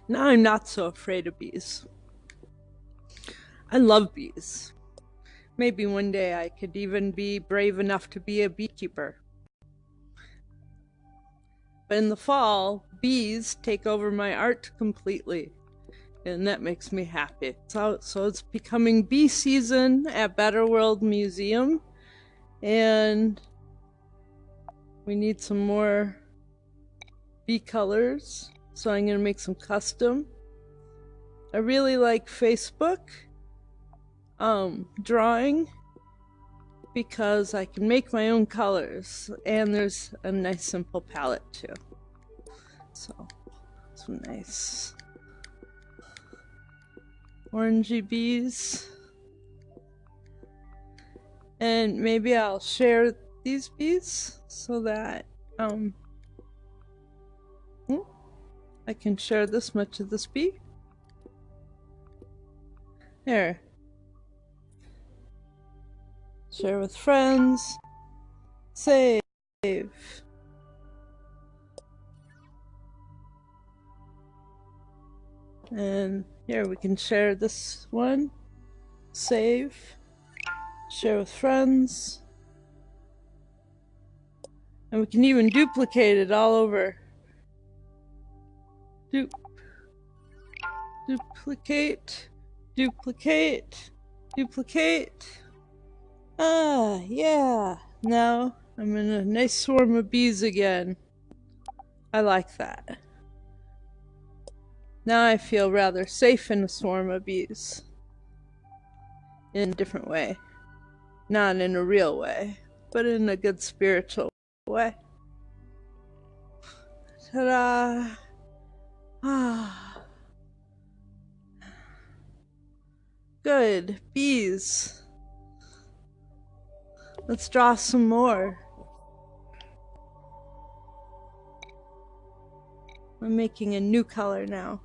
Now I'm not so afraid of bees. I love bees. Maybe one day I could even be brave enough to be a beekeeper. But in the fall, bees take over my art completely, and that makes me happy. So it's becoming bee season at Better World Museum, and we need some more bee colors, so I'm gonna make some custom. I really like Facebook drawing because I can make my own colors, and there's a nice simple palette too. So some nice orangey bees. And maybe I'll share these bees so that I can share this much of this bee. There. Share with friends. Save. And here we can share this one. Save. Share with friends. And we can even duplicate it all over. Duplicate. Duplicate. Duplicate. Ah, yeah. Now I'm in a nice swarm of bees again. I like that. Now I feel rather safe in a swarm of bees. In a different way. Not in a real way, but in a good spiritual way. Ta-da! Ah. Good. Bees. Let's draw some more. I'm making a new color now.